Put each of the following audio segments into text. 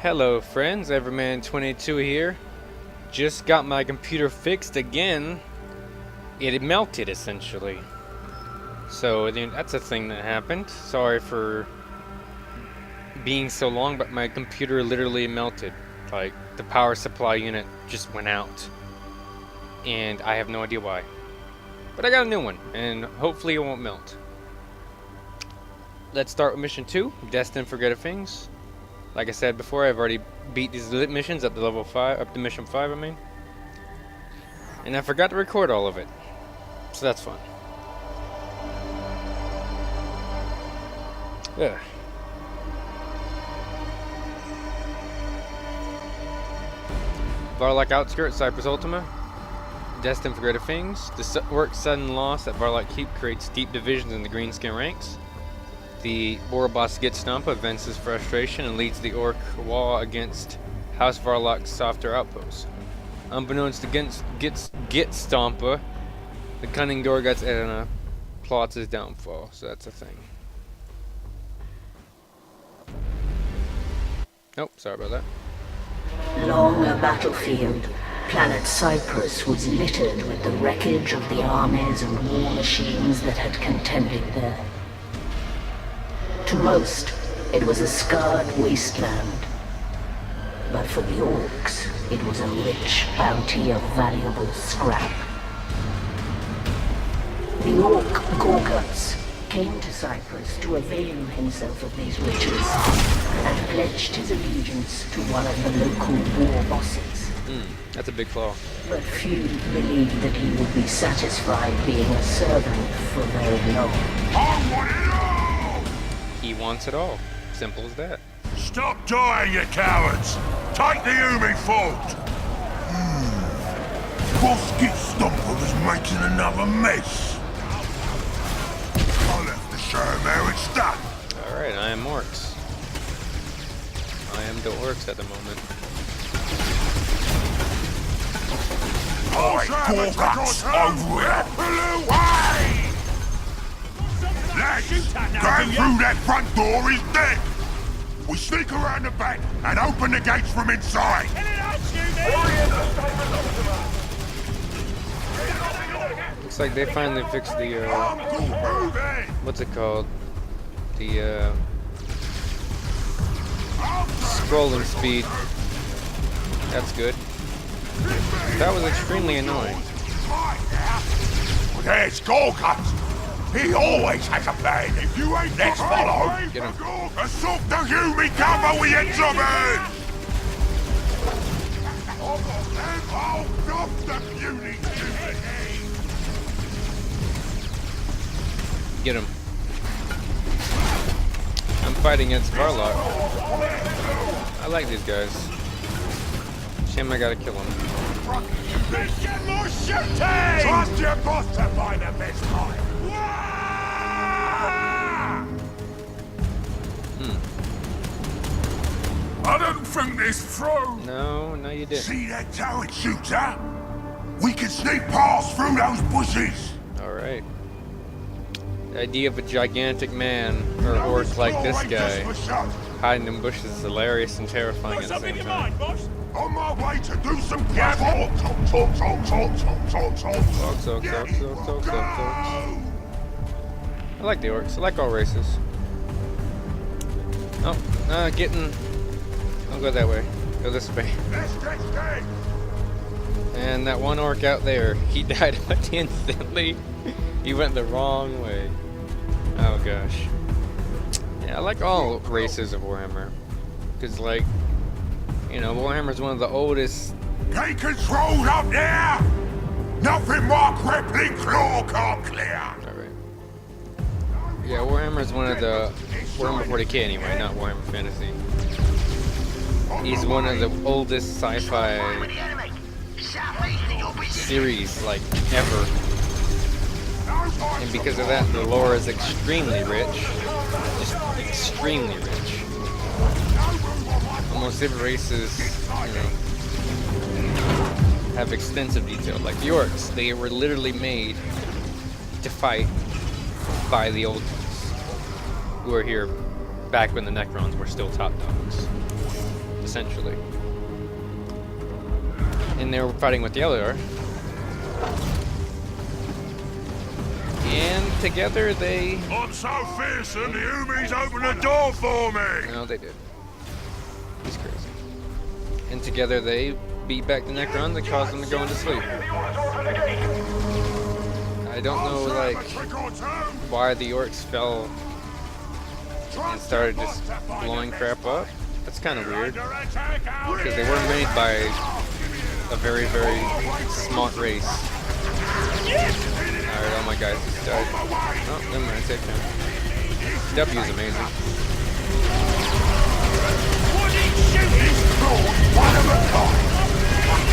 Hello friends, Everman22 here. Just got my computer fixed again. It had melted essentially. So that's a thing that happened. Sorry for being so long, but my computer literally melted. Like the power supply unit just went out. And I have no idea why. But I got a new one, and hopefully it won't melt. Let's start with mission 2, Destined for Greater Things. Like I said before, I've already beat these missions up to level 5, up to mission 5, I mean. And I forgot to record all of it. So that's fun. Ugh. Varlock Outskirts, Cyprus Ultima. Destined for Greater Things. The work sudden loss at Varlock Keep creates deep divisions in the greenskin ranks. The Boroboss Gitstompa vents his frustration and leads the Orc wall against House Varlock's softer outposts. Unbeknownst to Gitstompa, the cunning Dorgoth's Edna plots his downfall, so that's a thing. Nope, sorry about that. Long a battlefield, planet Cyprus was littered with the wreckage of the armies and war machines that had contended there. To most, it was a scarred wasteland. But for the Orcs, it was a rich bounty of valuable scrap. The Orc Gorguts came to Cyprus to avail himself of these riches, and pledged his allegiance to one of the local war bosses. That's a big flaw. But few believed that he would be satisfied being a servant for very long. He wants it all. Simple as that. Stop dying, you cowards! Take the Umi fort! Boss Gitstompa was making another mess. I'll have to show him how it's done. Alright, I am Orcs. I am the Orcs at the moment. Alright, Gorguts, over here! Blue way! Lads, going through that front door is dead! We sneak around the back and open the gates from inside! Looks like they finally fixed the, what's it called? The, scrolling speed. That's good. That was extremely annoying. There's Gorguts! He always has a plan. If you ain't let's follow. Get him. Assault the Umi cover with your drummers! Oh, stop the beauty! Get him. I'm fighting against Varlock. I like these guys. Shame I gotta kill him. Get more shooting! Trust your boss to find the best time. I don't think this through. No, you didn't. See that turret shoots out? We can sneak past through those bushes. Alright. The idea of a gigantic man, or orc like this guy, hiding in bushes is hilarious and terrifying at the same time. On my way to do some talk. I like the orcs. I like all races. Oh, I'll go that way. Go this way. And that one orc out there, he died instantly. He went the wrong way. Oh gosh. Yeah, I like all races of Warhammer. Because, like, you know, Warhammer's one of the oldest. Take control up there! Nothing my crippling claw can't clear! Alright. Yeah, Warhammer's one of the. Warhammer 40k anyway, not Warhammer Fantasy. He's one of the oldest sci-fi series, like, ever. And because of that, the lore is extremely rich. Just extremely rich. Almost every race is, you know, have extensive detail. Like the orcs, they were literally made to fight by the old ones who were here back when the Necrons were still top dogs. essentially. And they were fighting with the Eldar. And together they... I'm so fearsome, the Umis opened the door for me! No, they did. He's crazy. And together they beat back the Necrons and caused them to go into sleep. I don't know, like, why the orcs fell and started just blowing crap up. That's kind of weird. Because they were made by a very, very smart race. Alright, all my guys just died. Oh, never mind, take him. W is amazing. One of a kind!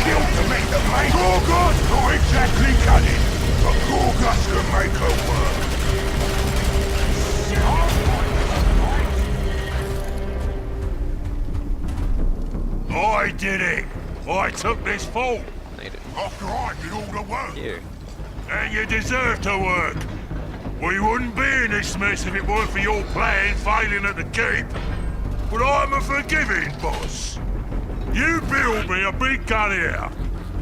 Killed to make the main Gorgon! Not exactly cunning, but Gorgus can make her work. I did it! I took this fort! Made it. After I did all the work! Here. And you deserve to work! We wouldn't be in this mess if it weren't for your plan failing at the keep. But I'm a forgiving boss. You build me a big gun here.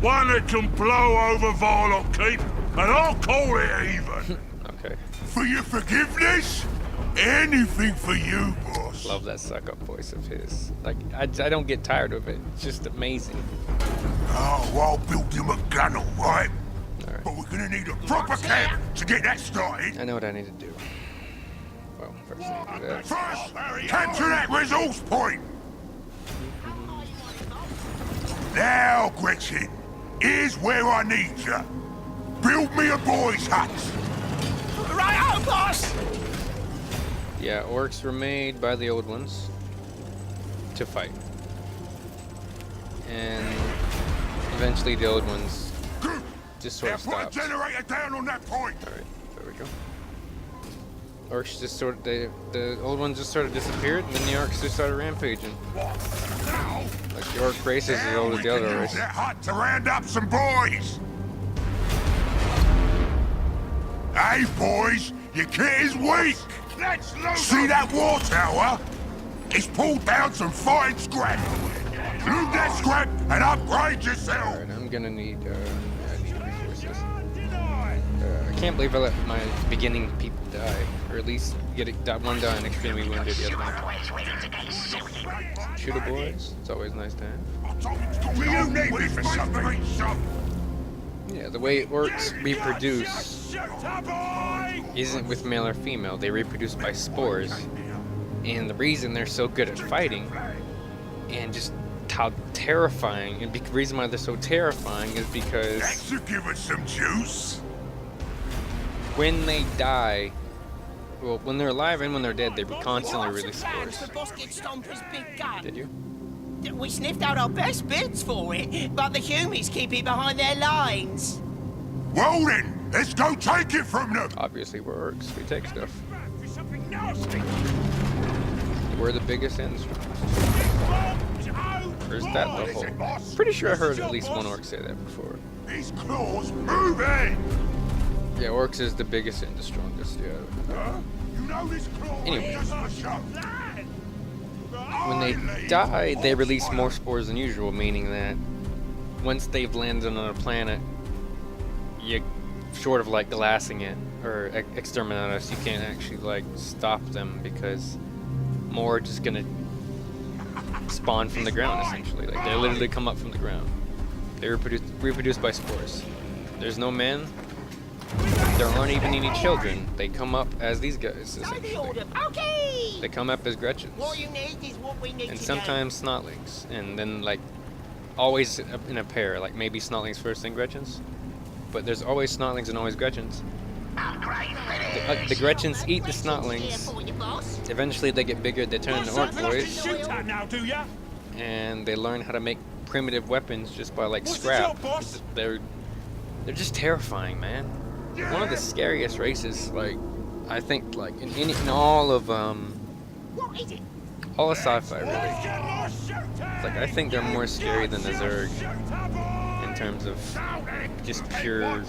One that can blow over Varlock Keep, and I'll call it even. Okay. For your forgiveness? Anything for you, boss. Love that suck-up voice of his. Like, I don't get tired of it. It's just amazing. Oh, I'll build him a gun, alright? Alright. But we're gonna need a proper camp to get that started. I know what I need to do. Well, first I need to do that. First, capture that resource point! Now, Gretchen, here's where I need you. Build me a boy's hut. Right out, boss! Yeah, orcs were made by the old ones to fight. And eventually the old ones Good. just sort Now of put a stopped. generator down on that point. Alright, there we go. Orcs just sort of, the old ones just sort of disappeared, and then the orcs just started rampaging. Now, Like the orc race is as old as we the can other use race. that hut to round up some boys. Hey, boys, your kit is weak. Let's see that war tower? It's pulled down some fine scrap. Loot that scrap and upgrade yourself. Alright, I'm gonna need resources. I can't believe I let my beginning people die. Or at least get one die and extremely wounded, the other one. Shooter boys, it's always nice to have. Do you need me for something? Yeah, the way orcs reproduce isn't with male or female. They reproduce by spores. And the reason they're so good at fighting and just how terrifying, and the reason why they're so terrifying is because That should give us some juice. when they die, well, when they're alive and when they're dead, they constantly release spores. The boss gets Stomper's big gun. Did you? We sniffed out our best bits for it, but the Humies keep it behind their lines. Well then, let's go take it from them. Obviously, we're orcs. We take stuff. We're the biggest and the strongest. Or is that the whole? Pretty sure I heard at least one orc say that before. These claws moving. Yeah, orcs is the biggest and the strongest, yeah. You know this claw Anyway. ain't just a shot. When they die, they release more spores than usual, meaning that once they've landed on a planet, you short of like glassing it or exterminatus, you can't actually like stop them because more are just gonna spawn from the ground essentially. Like they literally come up from the ground. They reproduce by spores. There's no men. There aren't even any children. They come up as these guys essentially. Okay! They come up as Gretchens. What you need is what we need And today. sometimes Snotlings, and then like always in a pair, like maybe Snotlings first then Gretchens, but there's always Snotlings and always Gretchens. The Gretchens eat the Snotlings, eventually they get bigger, they turn into orc boys, and they learn how to make primitive weapons just by like scrap. They're just terrifying, man. One of the scariest races, like I think like in all of What is it? all of sci-fi really. It's like I think they're more scary than the Zerg in terms of just pure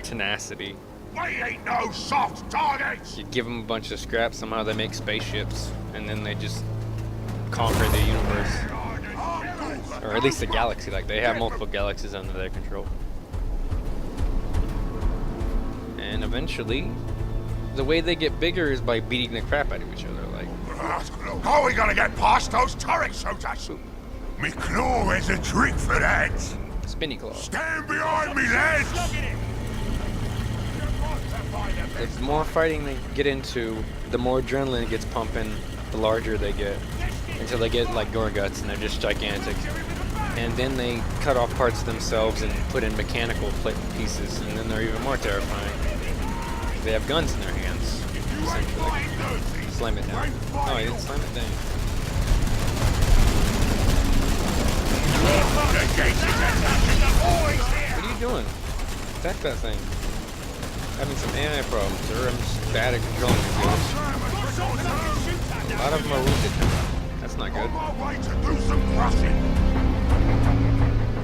tenacity. We ain't no soft targets. You give them a bunch of scrap, somehow they make spaceships, and then they just conquer the universe. Or at least a galaxy. Like, they have multiple galaxies under their control. And eventually, the way they get bigger is by beating the crap out of each other. Like, how are we gonna get past those turret shooters? Me claw is a trick for that. spinny claw. Stand behind me, lads! The more fighting they get into, the more adrenaline gets pumping, the larger they get. Until they get like Gorguts and they're just gigantic. And then they cut off parts of themselves and put in mechanical pieces, and then they're even more terrifying. They have guns in their hands, essentially. Slam it down. Oh, he didn't slam it down. What are you doing? Attack that thing. Having some AI problems, or I'm just bad at controlling these guys. A lot of them are wounded. That's not good.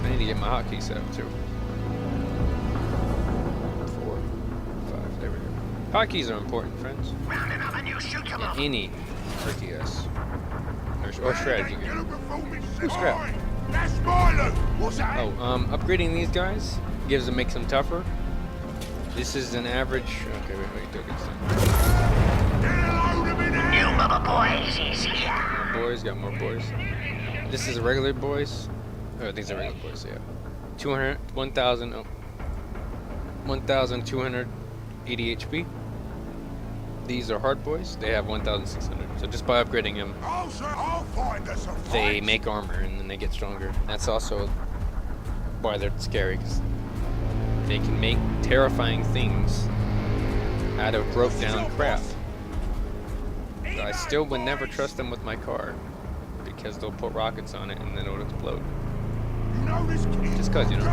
I need to get my hotkey set up too. 4, 5, there we go. Hotkeys are important, friends. In any RTS. Or strategy game. Who's scrap? Oh, upgrading these guys makes them tougher. This is an average. Okay, wait, don't get this. New mother boys is here. Boys, got more boys. This is a regular boys. Oh, these are regular boys, yeah. 1,280 HP. These are hard boys. They have 1,600. So just by upgrading them, they make armor and then they get stronger. That's also why they're scary, because they can make terrifying things out of broke down crap. But I still would never trust them with my car, because they'll put rockets on it and then it'll explode. Just cause, you know.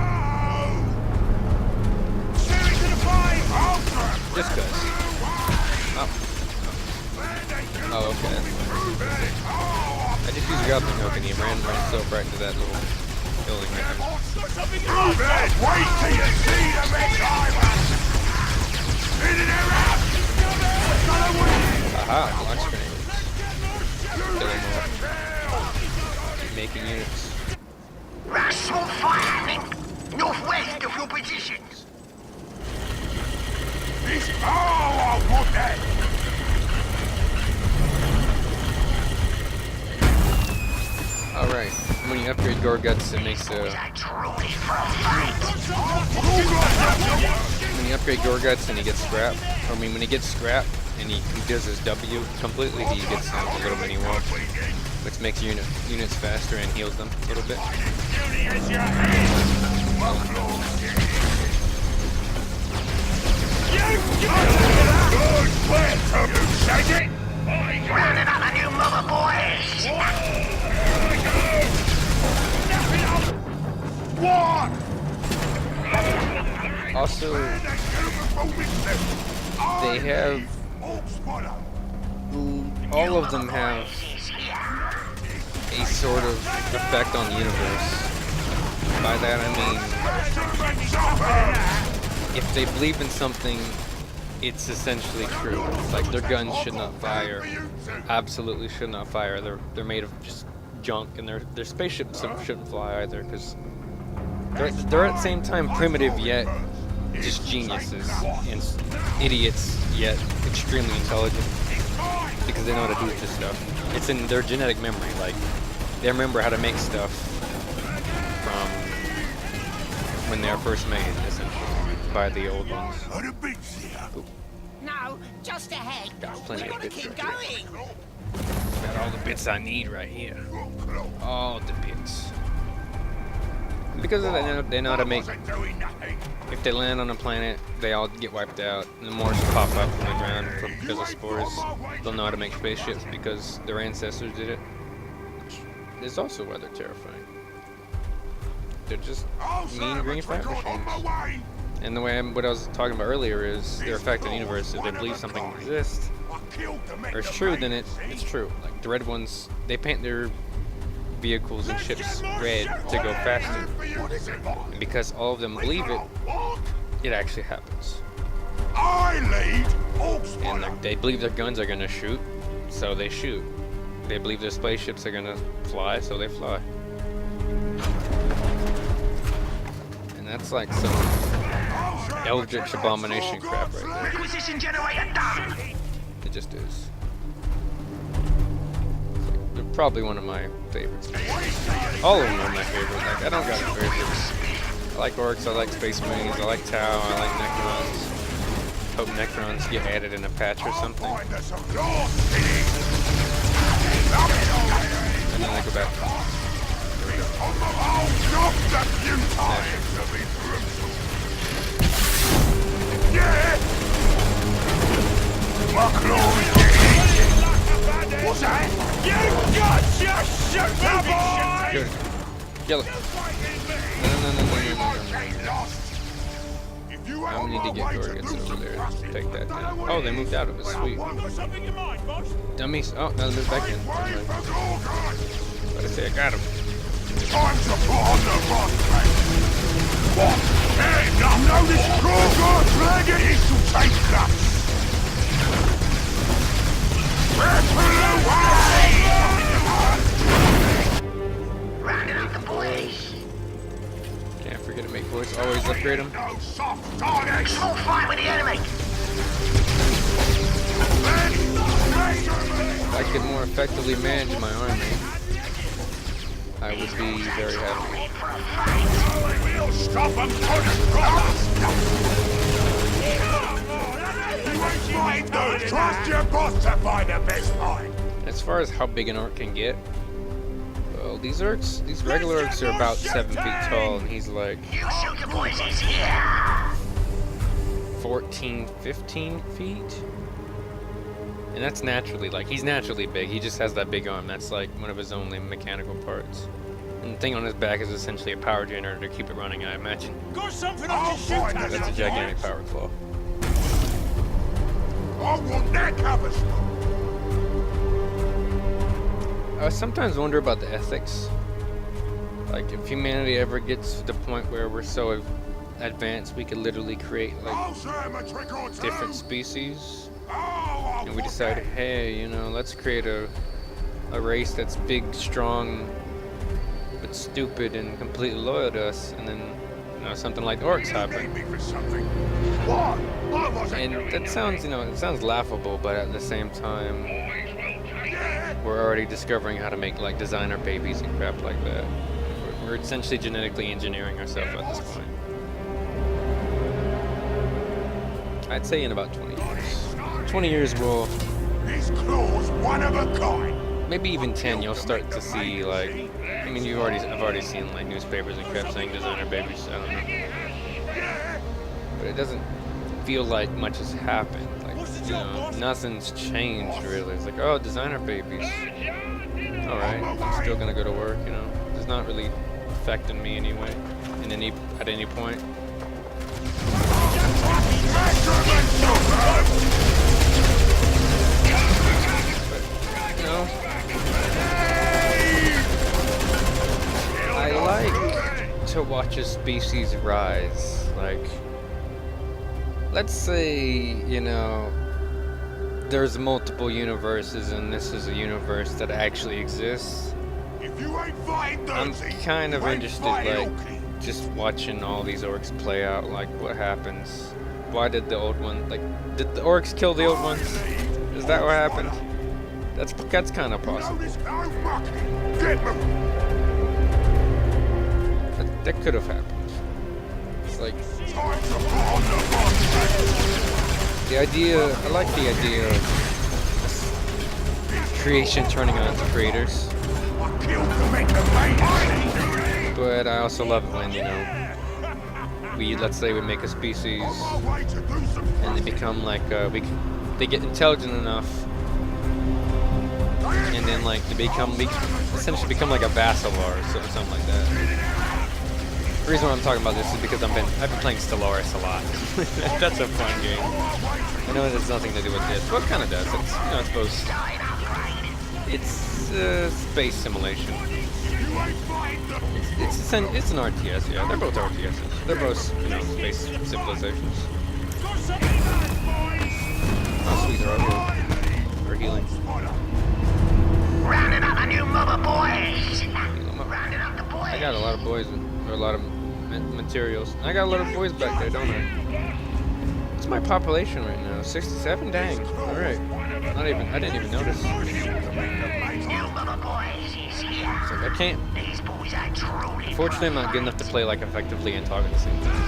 Just cause. Oh. Oh, okay. I just used a grappling hook and he ran himself right into that little building right there. Wait till you see the big diamond! In and out! Aha, launch grenades. Kill them all. Keep making units. Russian firing northwest of your positions. This I want that! Alright, when you upgrade Gorguts, it makes when you upgrade Gorguts and he gets scrap, I mean when he gets scrap and he does his W completely, he gets a little mini wall, which makes units faster and heals them a little bit. Rounding up a new mother boys. Also, they have, all of them have a sort of effect on the universe. By that I mean, if they believe in something, it's essentially true. Like their guns should not fire, absolutely should not fire. They're made of just junk, and their spaceships shouldn't fly either, because they're at the same time primitive yet just geniuses, and idiots yet extremely intelligent, because they know how to do this stuff. It's in their genetic memory. Like they remember how to make stuff from when they were first made, essentially, by the old ones. Ooh. No, just ahead. Got plenty we of gotta bits keep right going. Got all the bits I need right here. All the bits. Because of that, they know how to make. If they land on a planet, they all get wiped out. And the more pop up from the ground because of spores, they'll know how to make spaceships because their ancestors did it. Which is also why they're terrifying. They're just mean green fight machines. And the way what I was talking about earlier is their effect on the universe. If they believe something exists, or it's true, then it's true. Like the red ones, they paint their vehicles and ships red to go faster. And because all of them believe it, it actually happens. And they believe their guns are gonna shoot, so they shoot. They believe their spaceships are gonna fly, so they fly. That's like some Eldritch Abomination crap right there. Requisition generator done. It just is. They're probably one of my favorites. All of them are my favorite. Like, I don't got a favorite. I like Orcs, I like Space Marines, I like Tau, I like Necrons. Hope Necrons get added in a patch or something. And then I go back. What's that? You got your Good. Kill it. No. I need to get Gorgons over there and take that down. Oh, they moved out of it. Sweet. Dummies. Oh, now they moved back in. But I say I got him. Time to put on the run, what? Hey, now this Gorgon dragon is to take guts. Ripple away! Rounding up the boys. Can't forget to make voice. Always upgrade them. No soft targets. Small fight with the enemy. If I could more effectively manage my army, I would be very happy. We'll stop them You ain't fighting those. Trust your boss to find the best fight. As far as how big an orc can get, well, these regular orcs are about 7 feet tall, and he's like You sugar boys is here. 14, 15 feet. And that's naturally, like, he's naturally big. He just has that big arm. That's like one of his only mechanical parts. And the thing on his back is essentially a power generator to keep it running, I imagine. Got something I can shoot at. That's a gigantic power claw. I want that cover smoke. I sometimes wonder about the ethics. Like, if humanity ever gets to the point where we're so advanced we could literally create, like, I'll show him a trick or two. different species, Oh, and we decided, hey, you know, let's create a race that's big, strong, but stupid and completely loyal to us, and then, you know, something like orcs happen. me for something. What? I wasn't And doing that sounds, you know, it sounds laughable, but at the same time, we're already discovering how to make, like, designer babies and crap like that. We're essentially genetically engineering ourselves at this point. I'd say in about 20 years. 20 years will, These claws one of a kind. maybe even 10, you'll start to see, like, I mean, I've already seen, like, newspapers and crap saying designer babies, I don't know. But it doesn't feel like much has happened. Like, you know, nothing's changed really. It's like, oh, designer babies. Alright, I'm still gonna go to work, you know. It's not really affecting me anyway, at any point. But, you know, I like to watch a species rise. Like, let's say, you know, there's multiple universes and this is a universe that actually exists. If you ain't fighting I'm dirty, kind of you ain't interested, fighting like, Orky. just watching all these orcs play out. Like, what happens? Why did the old one, like, did the orcs kill the old ones? Is that what happened? That's kind of possible. Notice no mucking. Get me. That could have happened. It's like, Time to put on the run. the idea, I like the idea of creation turning on to creators. I killed to make the baby. But I also love it when, you know, let's say we make a species On my way to do some and they become like, they get intelligent enough, and then like we essentially become like a vassal or something like that. The reason why I'm talking about this is because I've been playing Stellaris a lot. That's a fun game. I know it has nothing to do with this, but it kind of does. It's, you know, I suppose it's space simulation. It's an RTS, yeah. They're both RTSs. They're both, you know, space civilizations. Oh, sweet, they're all healed. They're healing. Rounding up a new mob of boys. Heal 'em up. Rounding up the boys. I got a lot of boys, or a lot of materials. I got a lot of boys back there, don't I? What's my population right now? 67? Dang. Alright. Not even, I didn't even notice. New mother boys is here. It's like I can't. These boys are truly. Unfortunately, I'm not good enough to play like effectively and talk at the same time.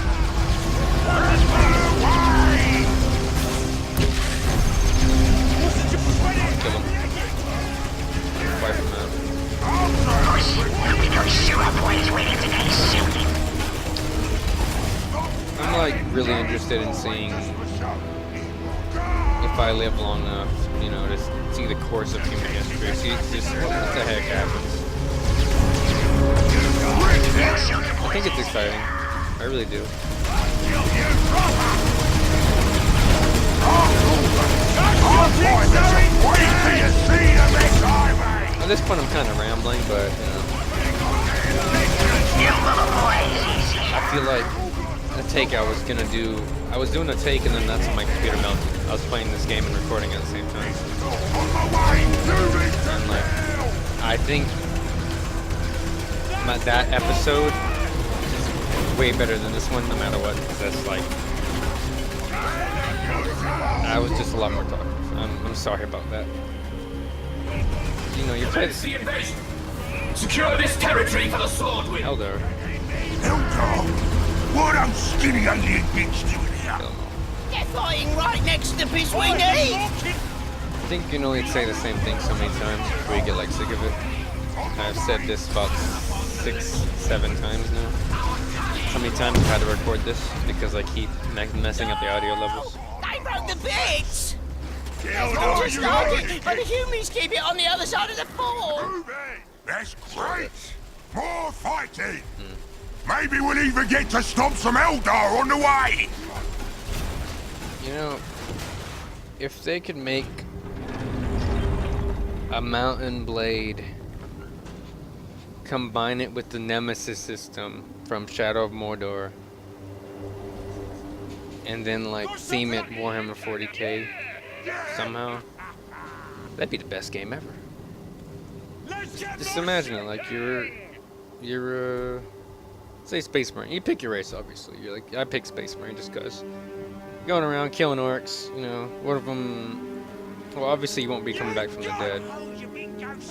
Kill him. Wipe him out. Push. We go sewer boys waiting to get shooting. I'm like really interested in seeing if I live long enough, you know, to see the course of human history. See just what the heck happens. I think it's exciting. I really do. At this point, I'm kind of rambling, but you know, I feel like a take I was gonna do. I was doing a take, and then that's when my computer melted. I was playing this game and recording at the same time. And like, I think that episode is way better than this one, no matter what. Because that's like, I was just a lot more talkative. I'm sorry about that. You know, you play Commence the invasion. Secure this territory for the Swordwind. Eldar. Eldar? What am skinny alien bitch doing here? Kill 'em all. They're fighting right next to Biswing Eve. I think you can only say the same thing so many times before you get like sick of it. I've said this about 6, 7 times now. How many times I've had to record this because I keep messing up the audio levels. They broke the bits. Eldar, Just you started, but the humans keep it on the other side of the fort. That's great! More fighting! Maybe we'll even get to stomp some Eldar on the way! You know, if they could make a mountain blade, combine it with the Nemesis system from Shadow of Mordor, and then like theme it Warhammer 40k somehow, that'd be the best game ever. Just imagine it, like you're say Space Marine. You pick your race, obviously. You're like, I pick Space Marine just cause. Going around killing orcs, you know, one of them. Well, obviously you won't be coming back from the dead.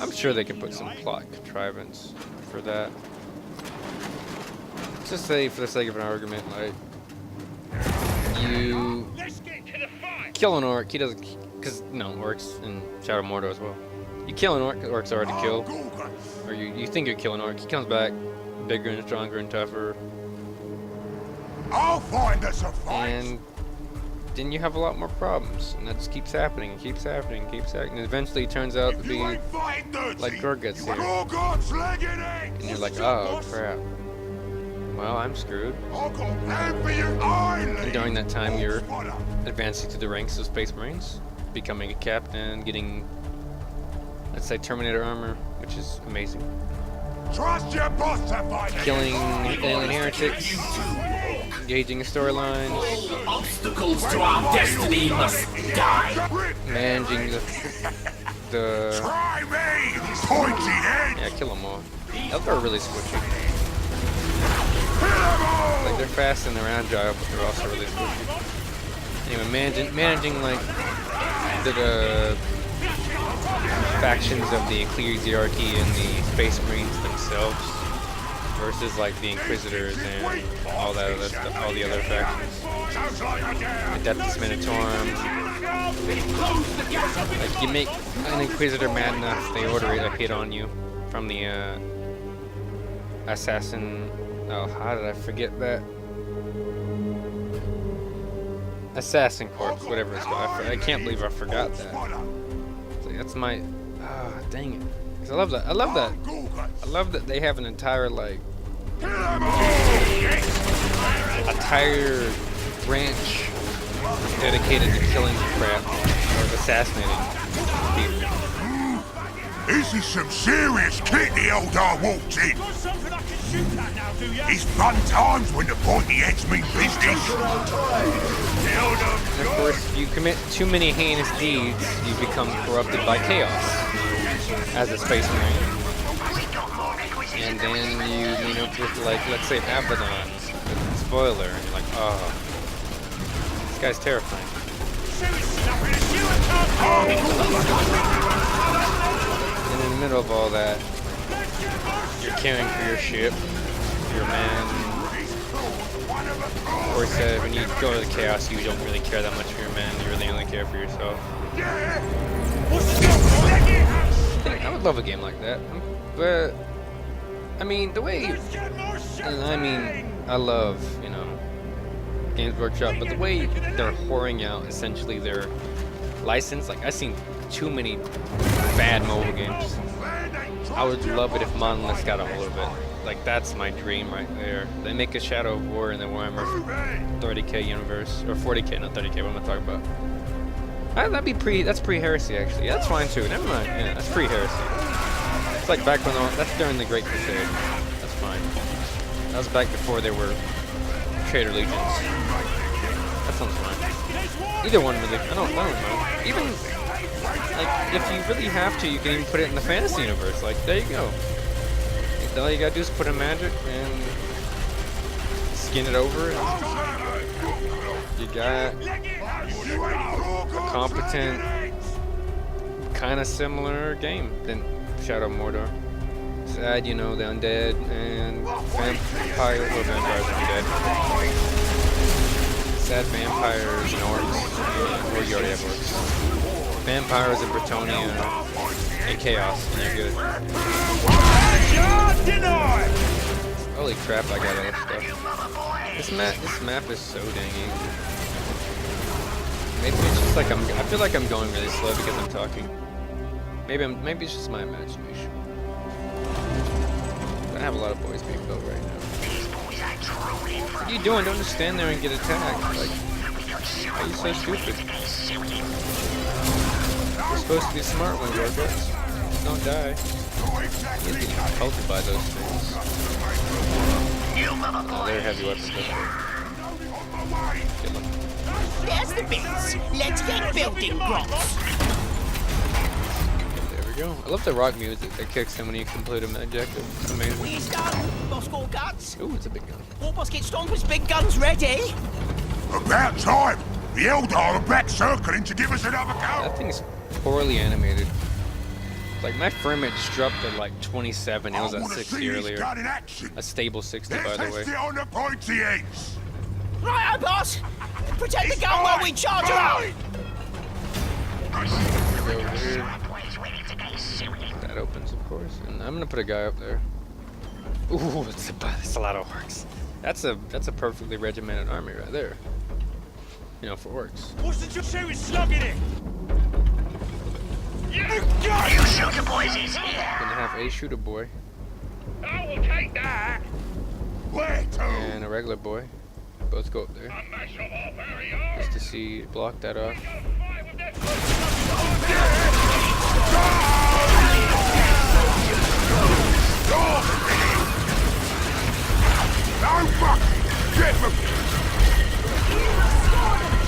I'm sure they can put some plot contrivance for that. Let's just say, for the sake of an argument, like you kill an orc. He doesn't, because no orcs in Shadow of Mordor as well. You kill an orc. The orc's hard to kill, or you think you're killing an orc. He comes back bigger and stronger and tougher. I'll find us a fight! And then you have a lot more problems, and that just keeps happening, and keeps happening, and keeps happening. And eventually it turns out to be like Gorguts here. And you're like, oh crap. Well, I'm screwed. And during that time, you're advancing to the ranks of Space Marines, becoming a captain, getting, let's say, Terminator armor, which is amazing. Trust your boss to fight. Killing alien heretics, engaging in storylines, Obstacles to our destiny must die. managing the Try me, pointy head. yeah, kill them all. Eldar are really squishy. Like they're fast and they're agile, but they're also really squishy. Anyway, managing like the factions of the Ecclesiarchy and the Space Marines themselves versus like the Inquisitors and all that other stuff, all the other factions. Adeptus Minatorum. Like you make an Inquisitor mad enough, they order a hit on you from the assassin. Oh, how did I forget that? Assassin Corps, whatever it's called. I can't believe I forgot that. It's like, that's my. Ah, dang it. 'Cause I love that. I love that. I love that they have an entire like entire branch dedicated to killing crap or assassinating people. This is some serious kit the Eldar walked in. It's fun times when the pointy heads mean business. And of course, if you commit too many heinous deeds, you become corrupted by chaos as a Space Marine. And then you meet up with, like, let's say Abaddon, spoiler, and you're like, oh, this guy's terrifying. And in the middle of all that, you're caring for your ship, your man. Or said when you go to the chaos, you don't really care that much for your man. You really only care for yourself. I would love a game like that, but I mean the way, and I mean I love, you know, Games Workshop, but the way they're whoring out essentially their license, like I've seen too many bad mobile games. I would love it if Monolith got a hold of it. Like that's my dream right there. They make a Shadow of War in the Warhammer 30k universe, or 40k, not 30k. What am I talking about? That's pre-heresy actually. Yeah, that's fine too. Never mind. Yeah, that's pre-heresy. It's like back when that's during the Great Crusade. That's fine. That was back before there were Traitor Legions. That sounds fine. Either one really. I don't know. Even like if you really have to, you can even put it in the fantasy universe. Like there you go. All you gotta do is put in magic and skin it over. You got a competent, kind of similar game than Shadow of Mordor. Sad, you know, the undead and vampires, or vampires and undead. Sad vampires and orcs, or you already have orcs. Vampires and Bretonia and Chaos, and they're good. Holy crap, I got other stuff. This map is so dang easy. Maybe it's just like I feel like I'm going really slow because I'm talking. Maybe it's just my imagination. I have a lot of boys being built right now. What are you doing? Don't just stand there and get attacked. Like, why are you so stupid? You're supposed to be smart when you're robots. Don't die. He's getting pelted by those things. Oh, they're heavy weapons. Kill them. There's the bits. Let's get building blocks. There we go. I love the rock music that kicks in when you complete an objective. It's amazing. Where's done? Boss got guts. Ooh, it's a big gun. All boss get Stomper's big guns ready. About time! The Eldar are back circling to give us another go! That thing's poorly animated. Like, my frame rate just dropped to like 27. It was at 60 earlier. A stable 60, by the way. On the pointy ends. Right, boss. Protect the gun while we charge around. That opens, of course. And I'm gonna put a guy up there. Ooh, that's a lot of orcs. That's a perfectly regimented army right there. You know, for orcs. What's the shooting slug in it? You shoot the boys is here. Gonna have a shooter boy. I will take that. Where to? And a regular boy. Both go up there. Just to see, block that off. No fucking get them!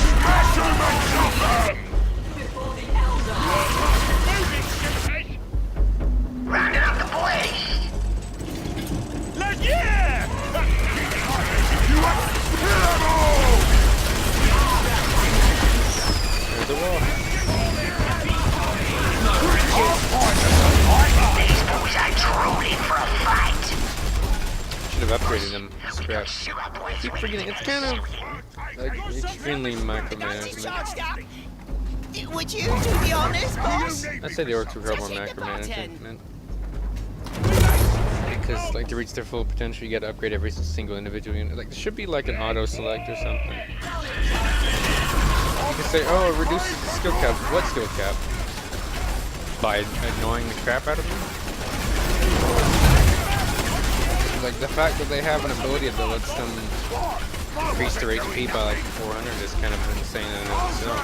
Smash them and chop them! Rounding up the boys. Yeah! You want to kill them all! There's the wall. These boys are drooling for a fight. Should have upgraded them. Scrap. Keep forgetting. It's kind of like extremely micromanagement. Would you, to be honest, boss? I'd say the orcs would more micromanagement. Because, like, to reach their full potential, you gotta upgrade every single individual unit. Like, there should be, like, an auto-select or something. You can say, oh, it reduces the skill cap. What skill cap? By annoying the crap out of them? Like, the fact that they have an ability that lets them increase their HP by, like, 400 is kind of insane in and of itself.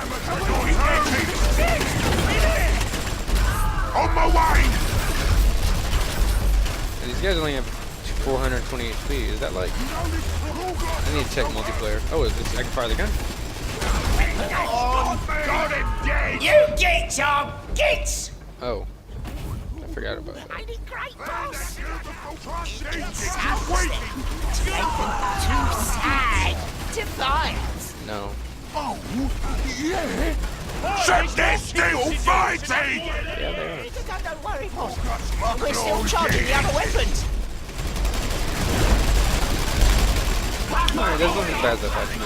On my way! And these guys only have 420 HP. Is that like... I need to check multiplayer. Oh, I can fire the gun? Got him dead! You gits are gits! Oh. I forgot about that. Ain't it great, boss? Too sad to fight. No. Oh, yeah. Sit there still fighting! Yeah, they are. Don't worry, boss. We're still charging the other weapons. Alright, there's nothing bad that happened.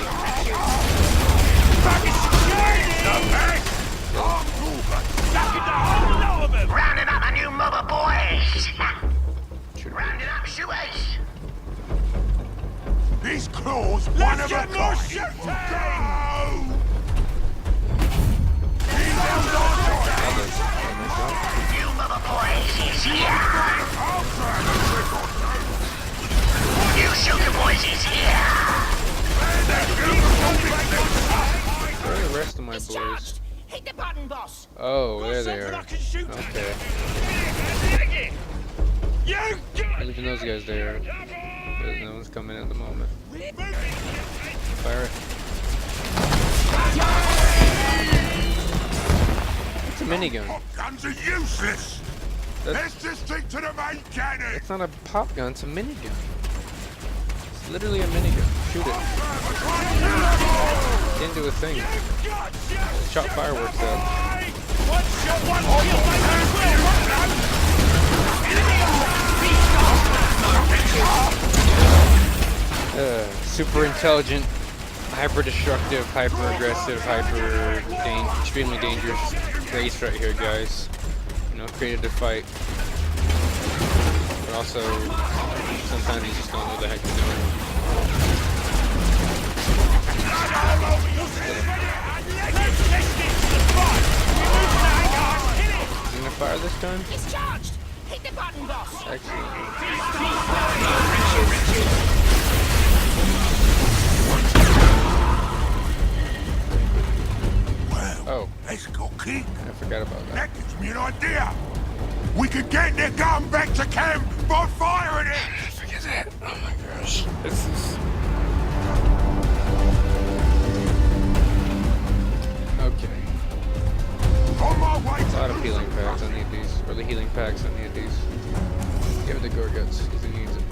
Rounding up a new mob of boys. Rounding up shooters. These claws, one of a kind. New mob of boys is here. New shooter boys is here. Where are the rest of my It's boys? charged. Hit the button, boss. Oh, there they are. Okay. Leaving those guys there. There's no one's coming at the moment. Fire it. It's a minigun. Guns are useless. That's, Let's just stick to the main cannon. it's not a pop gun, it's a minigun. It's literally a minigun. Shoot it. Didn't do a thing. Shot fireworks out. Super intelligent, hyper destructive, hyper aggressive, extremely dangerous race right here, guys. You know, created to fight. But also, sometimes you just don't know what the heck you're doing. You gonna fire this time? It's charged. Hit the button, boss. Excellent. Oh, Let's go kick. I forgot about that. That gives me an idea. We could get their gun back to camp by firing it. Forget that. Oh my gosh. This is... Okay. On my way A lot to of healing packs, I need these. Or the healing packs, I need these. Give it to Gorguts, because he needs it.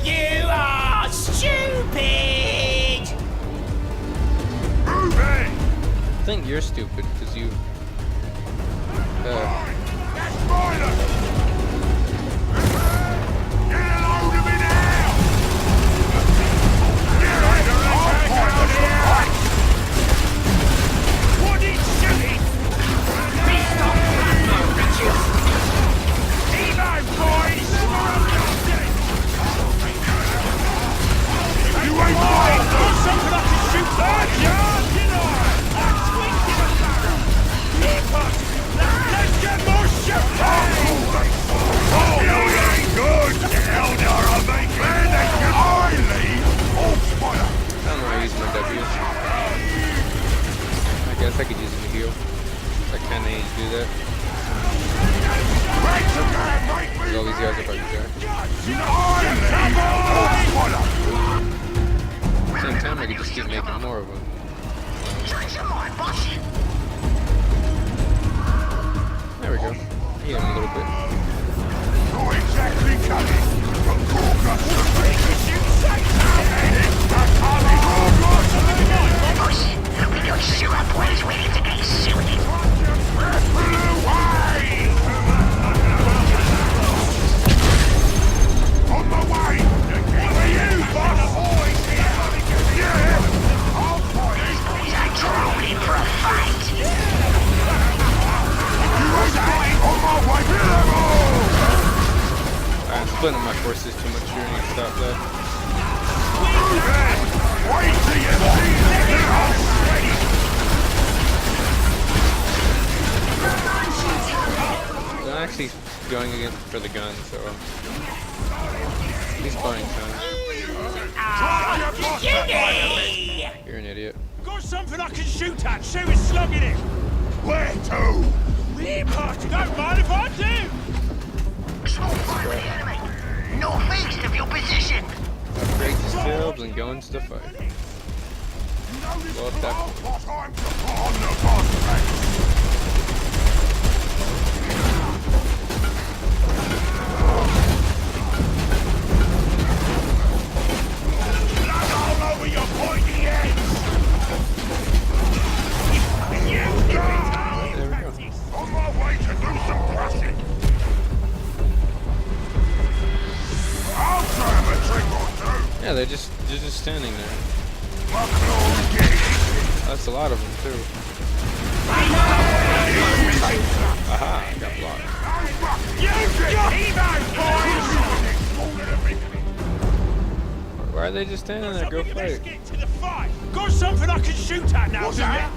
You are stupid. move it. I think you're stupid, because you... That's violent. Get a load of it now. What is shooting? Evo, boys! You ain't lying! There's something I can shoot that, yeah? Let's get more shooting! Oh, you ain't good! The hell are I making? Man, they can leave! Oh, spoiler! I don't know how to use my W. I guess I could use it to heal. I kinda need to do that. All these guys are about to die. At the same time, I could just keep making more of them. There we go. Heal him a little bit. Not exactly cutting. From Gorgus to me. We got sewer boys waiting to get suited. On my way! What are you, boss? Yeah! I'll fight These boys are droning for a fight. you as on my way to level! I'm splitting my forces too much here. I need to stop that. Wait till you see the house ready! I'm actually going again for the gun, so he's buying time. You're an idiot. Got something I can shoot at. Shoot is slugging it. Where to? We're parting. Don't mind if I do. Small fire with the enemy. Northeast of your position. Upgrade the skills and go into the fight. Blow up that. What I'm to put on the boss face. they're just standing there. That's a lot of them too. Aha, I got blocked. Why are they just standing there? Go fight. Get to the fight. Got something I can shoot at now, do ya?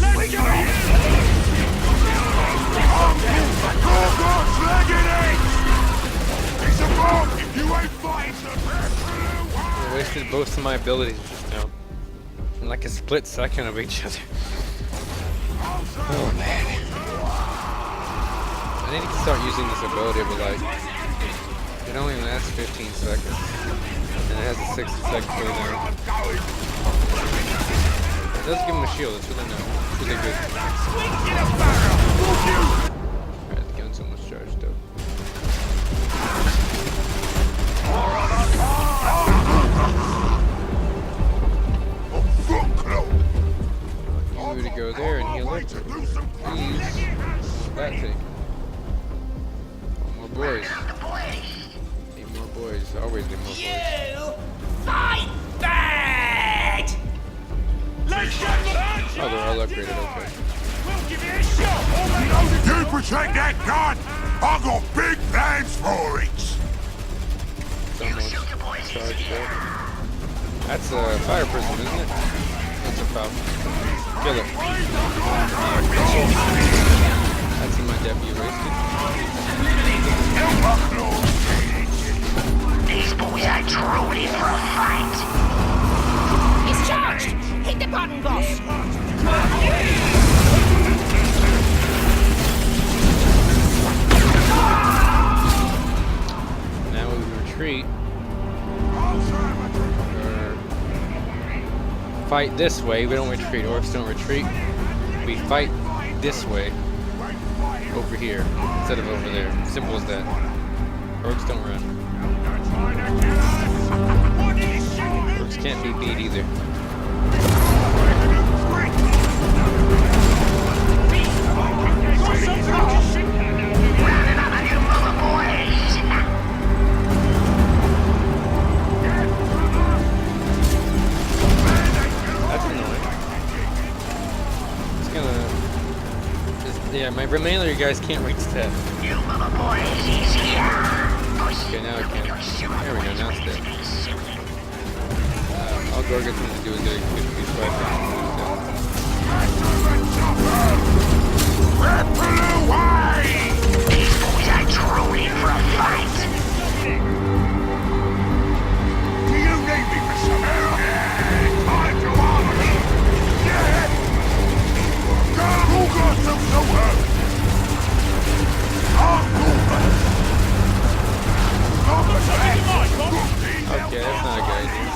Let's go! It's a bomb! You ain't fighting I wasted both of my abilities just now. In like a split second of each other. Oh man. I need to start using this ability, but like, it only lasts 15 seconds. And it has a 60-second cooldown. It does give him a shield, that's really nice. It's really good. Alright, the gun's almost charged up. You to go there and heal up. Please. That thing. More boys. Need more boys. Always need more boys. You fight bad! Let's go! Oh, they're all upgraded, okay. We'll give you a shot! You protect that gun! I got big plans for it! It's almost charged up. That's a fire prism, isn't it? That's a foul. Kill it. That's in my deputy wasted. These boys are truly for a fight. It's charged! Hit the button, boss! Now we retreat. Fight this way. We don't retreat. Orcs don't retreat. We fight this way. Over here. Instead of over there. Simple as that. Orcs don't run. Orcs can't be beat either. Rounding up a new mother boys. That's annoying. It's gonna... yeah, my remainder guys can't reach that. New mother boys is here. Okay, now I can. There we go, now it's dead. All Gorgon's gonna do is get a good piece right These boys are truly for a fight. Do you need me for some help? Time to armor me! Yeah! Go! Who got some to work? Okay, that's not a good idea.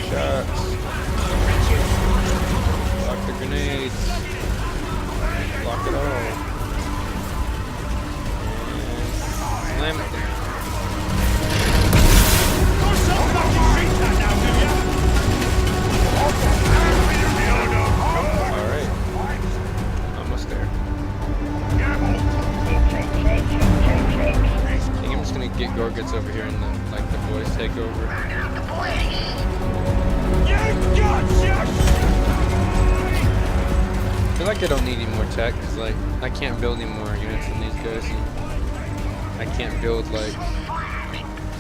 Shots. Block the grenades. Block it all. And slam it down. Alright. Almost there. I think I'm just gonna get Gorguts over here and let the boys take over. I feel like I don't need any more tech, because like, I can't build any more units than these guys, and I can't build like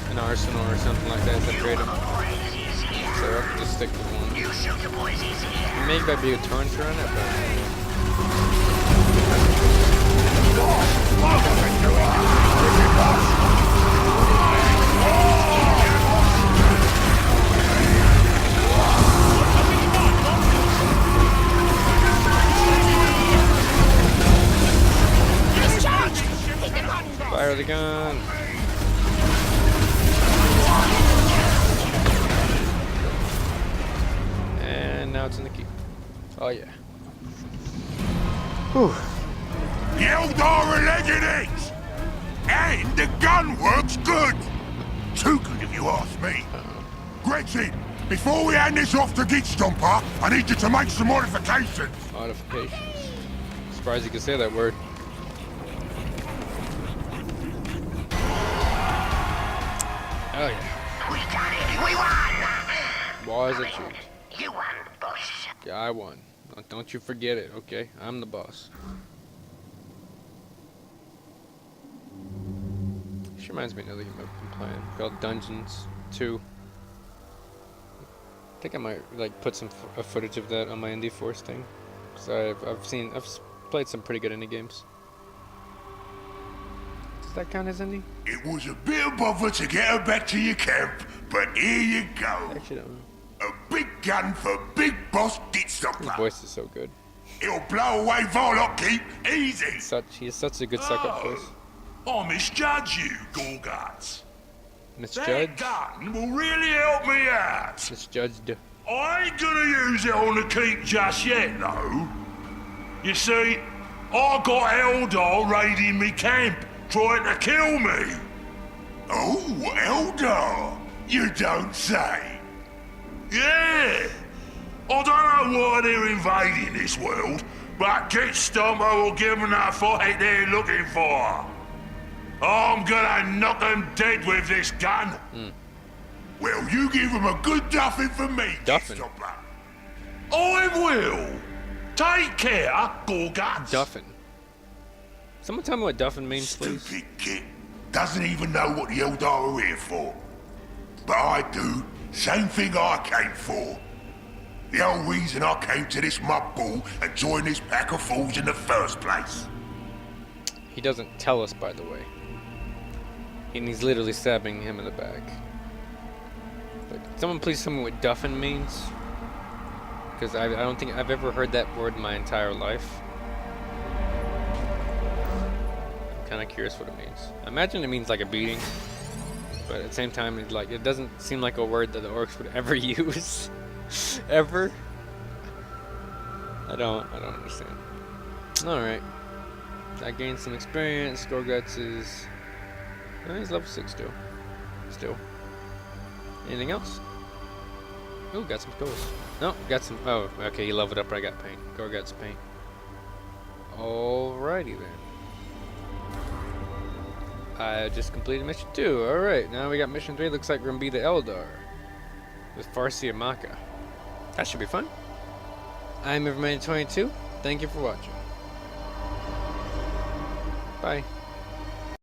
an arsenal or something like that to upgrade them. So I'll just stick with one. Maybe I'd be a taunter on it, but It's charged! Hit the button, boss! fire the gun. And now it's in the key. Oh yeah. Whew. Eldar Legends! And the gun works good! Too good if you ask me. Gretchen, Before we hand this off to Git Stomper, I need you to make some modifications. Modifications. Surprised you could say that word. Oh yeah. We done it. We won. Why is it you? You won, boss. Yeah, I won. Don't you forget it, okay? I'm the boss. She reminds me of another game I've been playing called Dungeons 2. I think I might like put some footage of that on my Indie Force thing. So I've played some pretty good indie games. Does that count as indie? It was a bit of bother to get her back to your camp, but here you go. Actually, don't know. A big gun for Big Boss Git His Stomper. voice is so good. It'll blow away Volok Keep easy. He has such a good suck-up voice. I misjudge you, Gorguts. That Misjudged. gun will really help me out. Misjudged. I ain't gonna use it on the keep just yet, though. You see, I got Eldar raiding me camp, trying to kill me. Oh, Eldar? You don't say. Yeah. I don't know why they're invading this world, but Git Stomper will give them the fight they're looking for. I'm gonna knock them dead with this gun. Well, you give them a good duffing for me, Duffing? Git Stomper. I will. Take care, Gorguts. Duffin. Someone tell me what Duffin means, please. Stupid kid. Doesn't even know what the Eldar are here for. But I do. Same thing I came for. The whole reason I came to this mud ball and joined this pack of fools in the first place. He doesn't tell us, by the way. And he's literally stabbing him in the back. But someone please tell me what Duffin means. Because I don't think I've ever heard that word in my entire life. I'm kind of curious what it means. I imagine it means like a beating. But at the same time, it doesn't seem like a word that the orcs would ever use. Ever. I don't understand. Alright. I gained some experience. Gorguts is... Oh, he's level 6 still. Anything else? Oh, got some skulls. No, got some... Oh, okay, he leveled up, but I got paint. Gorguts paint. Alrighty then. I just completed mission 2. Alright, now we got mission 3. Looks like we're gonna be the Eldar. With Farsi and Maka. That should be fun. I'm Everman22. Thank you for watching. Bye.